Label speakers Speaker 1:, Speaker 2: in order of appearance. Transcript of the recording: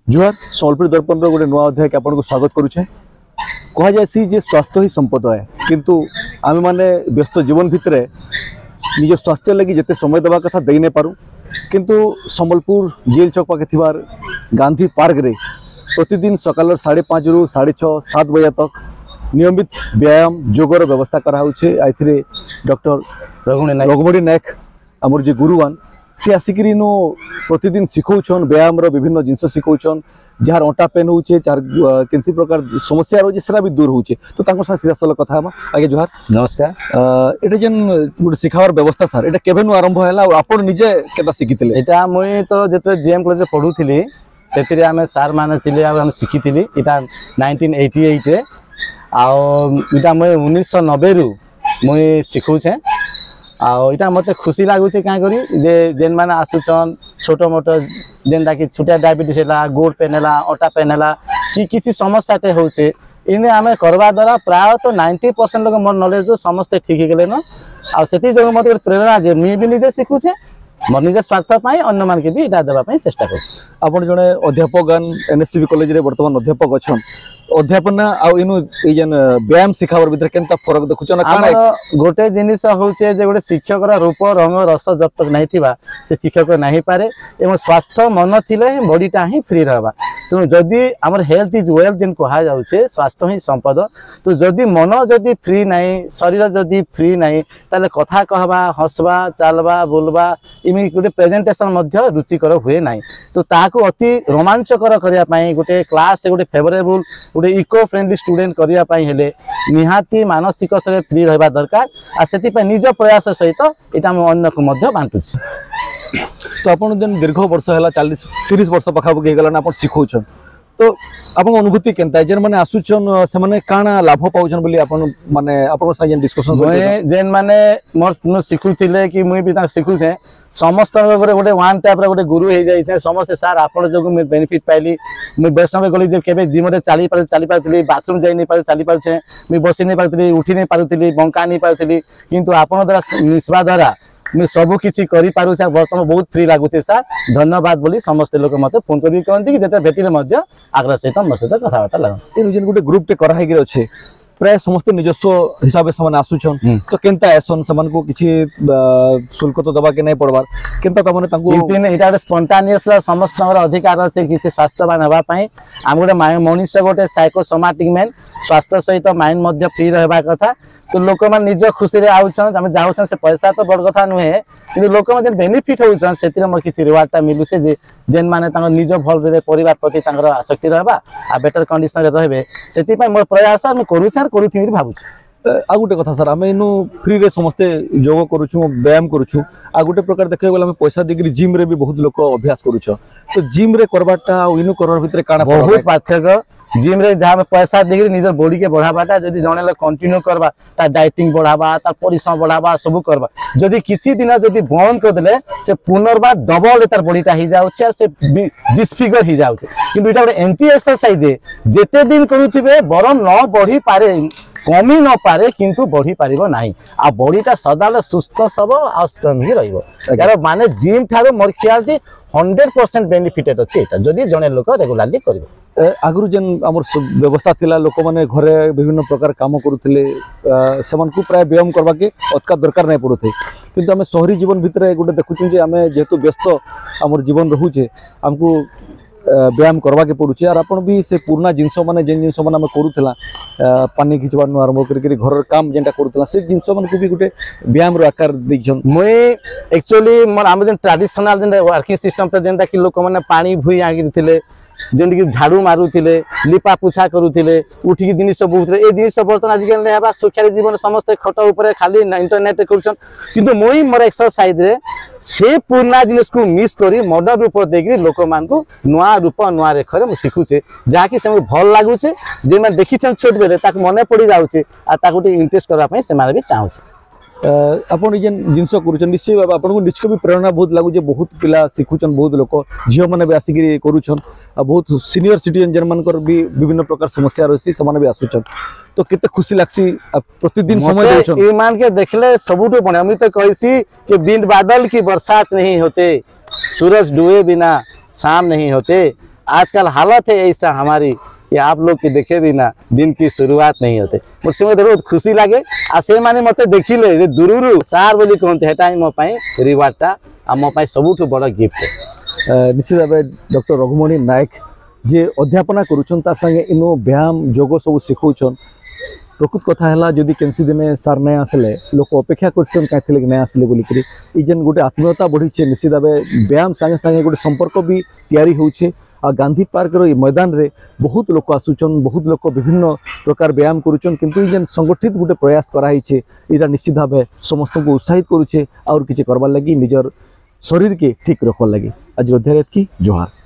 Speaker 1: जुहार सम्बलपुर दर्पण गोटे नुआ अध्याय के आपको स्वागत करुचे। कह जासी जे स्वास्थ्य ही संपद है, किंतु आम मैंने व्यस्त जीवन भितर निज स्वास्थ्य लगी जिते समय देवा कथा दे नहीं पारू, किंतु सम्बलपुर जेल चौक पाखे थिबार गांधी पार्क रे प्रतिदिन सकाल 5:30 रु 6:30 7 बजे तक नियमित व्यायाम जोगर व्यवस्था कराऊे। आइथिरे डॉक्टर रघुमणि नायक आमर जे गुरुवान सी आसिकी नो प्रतिदिन शिखौन व्यायाम विभिन्न जिनस शिखौन, जार अंटा पेन होचे, जार किसी प्रकार समस्या रोचे से भी दूर होचे। तो तांको साथ सीधा साल कथा आगे जुहार
Speaker 2: नमस्कार।
Speaker 1: एटा जेन गोटे शिखावर व्यवस्था सर एटा केबेनु आरंभ हैला और आपण निजे केदा शिखितले?
Speaker 2: एटा मुई तो जते जेएम कॉलेज पढुथिली सेतिरे आमे सार माने थिले आ हम शिखिथिली। एटा 1988 रे आ एटा मुई 1990 रु मुई शिखौछे। आटा मत खुशी लगुच क्या करी जे जेन मैंने आसुचन छोट मोट जेनटा कि छोटिया डायबिटीज है, गोड़ पेन है, अटा पेन है कि किसी समस्या होचे इन्हें आम करवा द्वारा प्राय तो 90% लोग मोर नॉलेज समस्ते ठीक ही गले न। आती जो मत प्रेरणा जे मुझे भी निजे शिखुचे मोर निज स्वार्थ अन्य मान के भी इटा देवाई चेष्टा कर।
Speaker 1: आप जड़े अध्यापक एनएससीबी कॉलेज रे वर्तमान अध्यापक अच्छा अध्यापन आन व्यायाम शिखावर भीतर केनता फरक देखुचन?
Speaker 2: गोटे जिनिस होचे जे गोटे शिक्षक रूप रंग रस जब तक नहीं थिबा से शिक्षक नहीं पारे एवं स्वास्थ्य मन थिले बॉडीटा ही फ्री रहबा। तो जदि आमर हेल्थ इज वेल्थ जेन कहा जाउचे स्वास्थ्य ही संपद। तो जदि मन जदि फ्री नहीं, शरीर जदि फ्री नहीं, ताले कथा कहबा, हसबा, चलबा, बोलबा इमी गोटे प्रेजेंटेशन मध्य रुचिकर हुए नहीं। तो ताकू अति रोमांचकर करिया पई गोटे क्लास गोटे फेवरेबल गोटे इको फ्रेंडली स्टूडेंट करिया पई हेले निहाती मानसिक स्तर फ्री रहबा दरकार। आ सेति पई निज प्रयास सहित एटा हम अन्य को मध्य बांटुछि।
Speaker 1: तो आपन जन दीर्घ वर्ष है 40-30 वर्ष पाखापाखि गलान आप शिखौन, तो आप अनुभूति केनता जेन माने आसुचन से माने काना लाभ पाउछन बोली आपन माने आपन साथ डिस्कशन
Speaker 2: करे जेन माने मोर शिखुथिले कि मुई भी ता शिखुछे समस्त गोटे वन टाइप गोटे गुरु हो जाए समस्ते सार आपन जो मुझे बेनिफिट पाइली। मुझे वैष्णव गली जब के जिम चली पारी बाथरूम जाई नहीं पारे चली पारे मुझे बसी नहीं पारी उठी नहीं पारी बंका नहीं पारी किंतु आपन द्वारा मिसवा द्वारा मुझे सबू किसी करें बर्तमान बहुत फ्री लगुचे सार धन्यवाद बोली समस्त लोग मत फोन कर कहते कि जिते भेटिले आग्रह सहित मोर सहित कथबार्ता लगन
Speaker 1: गोटे ग्रुप टे कराई अच्छे प्राय समस्त निजस्व हिसाब से आसुचन। तो केनता एसन समान को किसी शुल्क तो दबा के नहीं पड़बार केनता तमने तांको
Speaker 2: एटा गोटे स्पॉन्टानियस समस्त अधिकार अच्छे किसी स्वास्थ्यवान होगा आम गोटे मनुष्य गोटे साइकोसोमाटिक मैन स्वास्थ्य सहित माइंड मध्य फ्री रहबा कथा। तो लोक मैंने निज खुशी रे आउछन आम जाऊछन से पैसा तो बड़ कथा नुहे कि लोक मैंने बेनिफिट होउछन से मोर किसी रिवार्डटा मिलुछे जे जेन माने तांको निज भल रे परिवार प्रति तांकर आसक्ति रहबा आ बेटर कंडीशन रे रहबे सेति पय मोर प्रयास हम करूछ आर करूथि भाबुछ।
Speaker 1: आ गोटे कथा सर आम इनु फ्री रे समस्ते योग करुछु व्यायाम करुछु आ गोटे प्रकार देखा गला पैसा देकरी जिम रे भी बहुत लोक अभ्यास करुछ। तो जिम रे करबाटा आ इनु करबार भितर काना
Speaker 2: बहुत पार्थक्य। जिम रे जहाँ पैसा देकर निज बॉडी के बढ़ावाटा जदि जने लोग कंटिन्यू करबा ता डाइटिंग बढ़ावा ता परिश्रम बढ़ावा सब करबा जदि किसी दिन जदि बंद कर देले से पुनर्बार डबल तार बॉडीटा ही जाउछ से डिसफिगर ही जाउछ। किंतु एटा एंटी एक्सरसाइज जेते दिन करूथिबे बरम न बढ़ी पारे कमी न पारे किंतु बढ़ी पारिबो नाही आ बॉडीटा सदाले सुस्थ सबल आ स्ट्रांग ही रहइबो। यार माने जिम ठारो मोर ख्याल थी 100% बेनिफिटेड अछि एटा जदि जने लोक रेगुलरली करिबो।
Speaker 1: आगु जेन आमर व्यवस्था थिला लोक माने घरे विभिन्न प्रकार काम करुथिले सेमान को प्राय व्यायाम करबा के अतका दरकार नहीं पड़ुथे। किंतु आमे शहरी जीवन भितर गोटे देखुछन जे आमे जेतु व्यस्त आमर जीवन रहुचे हमको व्यायाम करवा के पड़ुचे। और आपण भी से पुराना जिनस माने जेन जिनस माने आमे करूथला पानी खिचबार नु आरंभ करके घर काम जेनटा करूथला से जिनस माने को भी गोटे व्यायाम रो आकार दिखन।
Speaker 2: मुई एक्चुअली मोर आम जेन ट्रेडिशनल जेन वर्किंग सिस्टम पे जेनटा कि लोक माने पानी भुई आगी थिले जेनकी झाड़ू मारुथिले लिपा पुछा करुथिले उठिकी जिनिस बुथले ए जिनिस बर्तन आजिकल नै हेबा सुखारी जीवन समस्त खट ऊपर खाली इंटरनेट करूछन। किंतु मोई मोर एक्सरसाइज रे से पुराना जिनिस को मिस करी मॉडर्न रूप देकरी लोक मान को नुआ रूप नुआ रेखरे मु सिखुचे जाकी से भल लागुचे जे मैं देखिछन छोट बेले ताक मने पड़ी जाउचे आ ताकुटी इंटरेस्ट करा पई से माने भी चाहूचे।
Speaker 1: आपन जेन जिनस करूछन निश्चय बाबा आपन को निश्चय भी प्रेरणा बहुत लागु जे बहुत पिला सिखुछन बहुत लोक झियो माने भी आसिकी करूछन आ बहुत सीनियर सिटीजन जेन मानकर भी विभिन्न प्रकार समस्या रहसी समान भी आसुछन। तो केते खुशी लागसी प्रतिदिन समय देउछन
Speaker 2: ई मान के देखले सबुटो बने हम तो कहसी कि बिन बादल की बरसात नहीं होते सूरज डूबे बिना शाम नहीं होते आजकल हालत है ऐसा हमारी कि आप लोग के देखे भी ना दिन की शुरुआत नहीं होते मुझसे मत बहुत खुशी लगे आ से माने मते देखिले जे दूररू सार बोली कहते हेटा ही मो पाई रिवार्डटा आ मो पाई सबुठु बड़ गिफ्ट
Speaker 1: निश्चित भाव डॉक्टर रघुमणि नायक जे अध्यापना करुछन तार संगे इनो व्यायाम जोग सब शिखौछन प्रकृत कथा है जदि कैंसी दिने सार नहीं आसले लोक अपेक्षा कर कहीं नहीं आसले बोलिक जेन गोटे आत्मीयता बढ़ी निश्चित भाव व्यायाम सांगे सांगे गोटे संपर्क भी तैयारी होउछे आ गांधी पार्क रो मैदान रे बहुत लोक आसुचन बहुत लोक विभिन्न प्रकार व्यायाम करुचन किंतु जेन संगठित गोटे प्रयास कराइछे इटा निश्चित भाव समस्त को उत्साहित करुछे और किछि करबार लगी निजर शरीर के ठीक रखबार लगी आज अध्याय की जोहार।